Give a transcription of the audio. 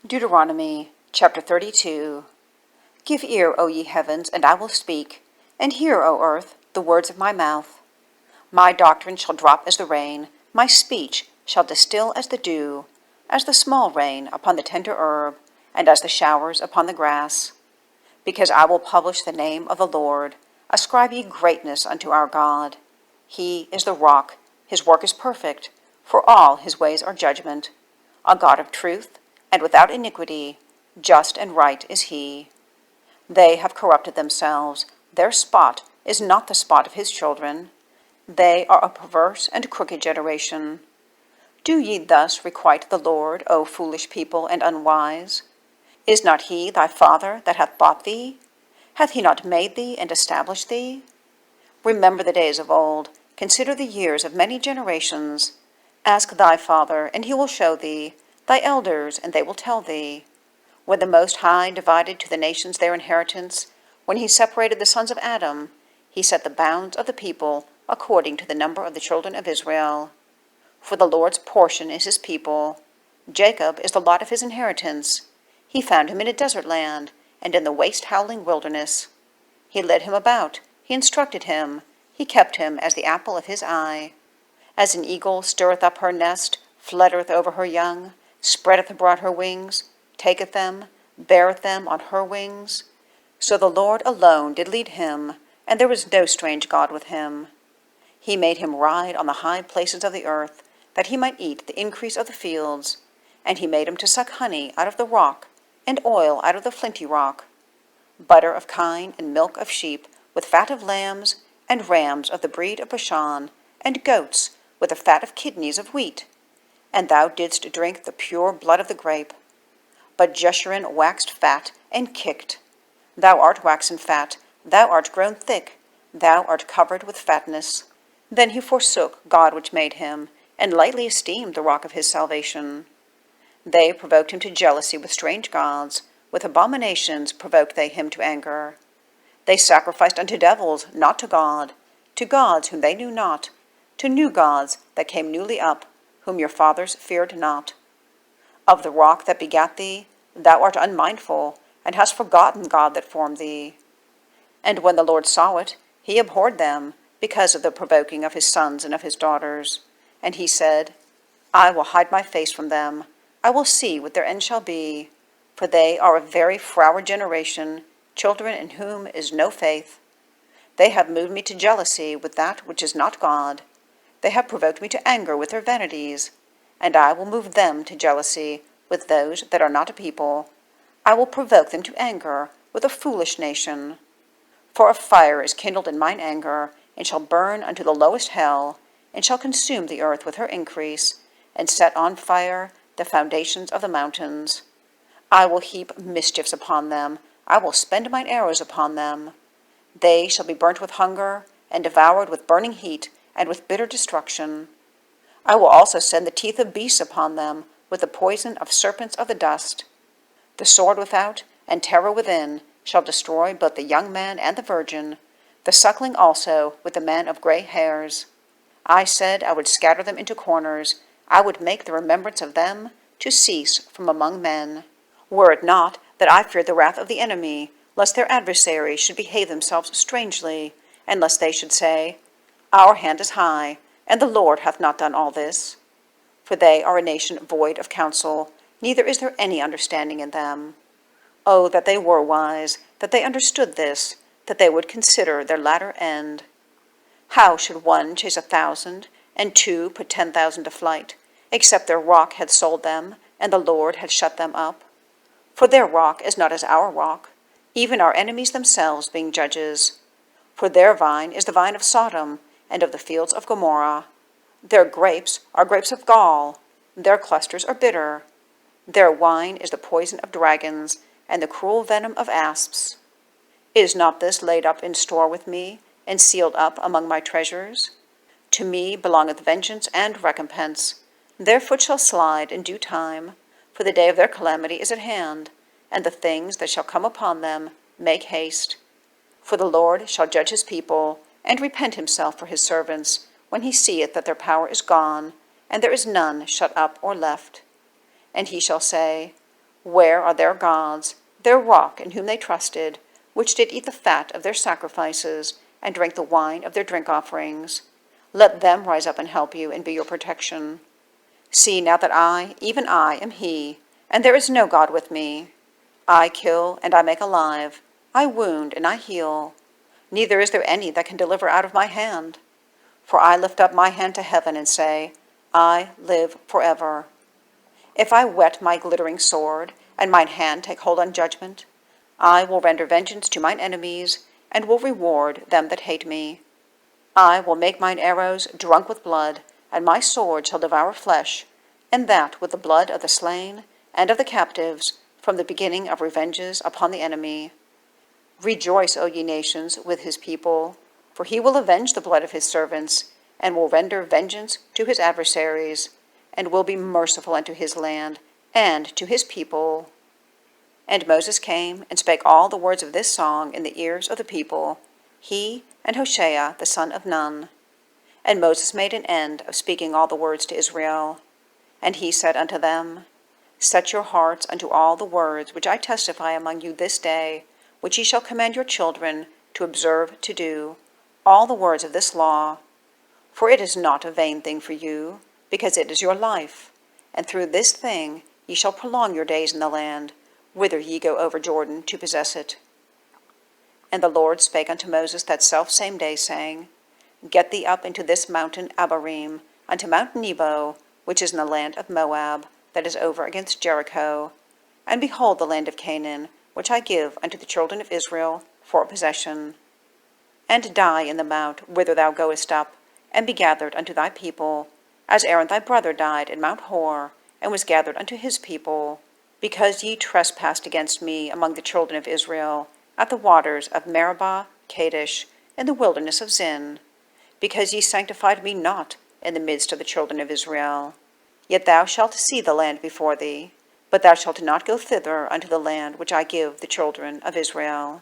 Deuteronomy chapter 32. Give ear, O ye heavens, and I will speak, and hear, O earth, the words of my mouth. My doctrine shall drop as the rain, my speech shall distil as the dew, as the small rain upon the tender herb, and as the showers upon the grass. Because I will publish the name of the Lord, ascribe ye greatness unto our God. He is the rock, his work is perfect, for all his ways are judgment. A God of truth, and without iniquity, just and right is he. They have corrupted themselves, their spot is not the spot of his children. They are a perverse and crooked generation. Do ye thus requite the Lord, O foolish people and unwise? Is not he thy father that hath bought thee? Hath he not made thee and established thee? Remember the days of old, consider the years of many generations. Ask thy father, and he will show thee, thy elders, and they will tell thee. When the Most High divided to the nations their inheritance, when he separated the sons of Adam, he set the bounds of the people according to the number of the children of Israel. For the Lord's portion is his people. Jacob is the lot of his inheritance. He found him in a desert land, and in the waste howling wilderness. He led him about, he instructed him, he kept him as the apple of his eye. As an eagle stirreth up her nest, fluttereth over her young, spreadeth abroad her wings, taketh them, beareth them on her wings. So the Lord alone did lead him, and there was no strange God with him. He made him ride on the high places of the earth, that he might eat the increase of the fields. And he made him to suck honey out of the rock, and oil out of the flinty rock, butter of kine and milk of sheep, with fat of lambs, and rams of the breed of Bashan, and goats, with the fat of kidneys of wheat. And thou didst drink the pure blood of the grape. But Jeshurun waxed fat, and kicked. Thou art waxen fat, thou art grown thick, thou art covered with fatness. Then he forsook God which made him, and lightly esteemed the rock of his salvation. They provoked him to jealousy with strange gods, with abominations provoked they him to anger. They sacrificed unto devils, not to gods whom they knew not, to new gods that came newly up, whom your fathers feared not. Of the rock that begat thee, thou art unmindful, and hast forgotten God that formed thee. And when the Lord saw it, he abhorred them, because of the provoking of his sons and of his daughters. And he said, I will hide my face from them, I will see what their end shall be, for they are a very froward generation, children in whom is no faith. They have moved me to jealousy with that which is not God. They have provoked me to anger with their vanities, and I will move them to jealousy with those that are not a people. I will provoke them to anger with a foolish nation. For a fire is kindled in mine anger, and shall burn unto the lowest hell, and shall consume the earth with her increase, and set on fire the foundations of the mountains. I will heap mischiefs upon them, I will spend mine arrows upon them. They shall be burnt with hunger, and devoured with burning heat, and with bitter destruction. I will also send the teeth of beasts upon them, with the poison of serpents of the dust. The sword without, and terror within, shall destroy both the young man and the virgin, the suckling also with the man of gray hairs. I said I would scatter them into corners, I would make the remembrance of them to cease from among men. Were it not that I feared the wrath of the enemy, lest their adversaries should behave themselves strangely, and lest they should say, Our hand is high, and the Lord hath not done all this. For they are a nation void of counsel, neither is there any understanding in them. Oh, that they were wise, that they understood this, that they would consider their latter end. How should one chase 1,000, and two put 10,000 to flight, except their rock had sold them, and the Lord had shut them up? For their rock is not as our rock, even our enemies themselves being judges. For their vine is the vine of Sodom, and of the fields of Gomorrah. Their grapes are grapes of gall, their clusters are bitter. Their wine is the poison of dragons, and the cruel venom of asps. Is not this laid up in store with me, and sealed up among my treasures? To me belongeth vengeance and recompense. Their foot shall slide in due time, for the day of their calamity is at hand, and the things that shall come upon them make haste. For the Lord shall judge his people, and repent himself for his servants, when he seeth that their power is gone, and there is none shut up or left. And he shall say, Where are their gods, their rock in whom they trusted, which did eat the fat of their sacrifices, and drank the wine of their drink offerings? Let them rise up and help you, and be your protection. See now that I, even I, am he, and there is no God with me. I kill, and I make alive. I wound, and I heal. Neither is there any that can deliver out of my hand. For I lift up my hand to heaven and say, I live forever. If I whet my glittering sword, and mine hand take hold on judgment, I will render vengeance to mine enemies, and will reward them that hate me. I will make mine arrows drunk with blood, and my sword shall devour flesh, and that with the blood of the slain and of the captives, from the beginning of revenges upon the enemy. Rejoice, O ye nations, with his people, for he will avenge the blood of his servants, and will render vengeance to his adversaries, and will be merciful unto his land, and to his people. And Moses came and spake all the words of this song in the ears of the people, he and Hoshea the son of Nun. And Moses made an end of speaking all the words to Israel. And he said unto them, Set your hearts unto all the words which I testify among you this day, which ye shall command your children to observe to do, all the words of this law. For it is not a vain thing for you, because it is your life, and through this thing ye shall prolong your days in the land, whither ye go over Jordan to possess it. And the Lord spake unto Moses that selfsame day, saying, Get thee up into this mountain Abarim, unto Mount Nebo, which is in the land of Moab, that is over against Jericho, and behold the land of Canaan, which I give unto the children of Israel for a possession. And die in the mount whither thou goest up, and be gathered unto thy people, as Aaron thy brother died in Mount Hor, and was gathered unto his people, because ye trespassed against me among the children of Israel, at the waters of Meribah, Kadesh, in the wilderness of Zin, because ye sanctified me not in the midst of the children of Israel. Yet thou shalt see the land before thee, but thou shalt not go thither unto the land which I give the children of Israel.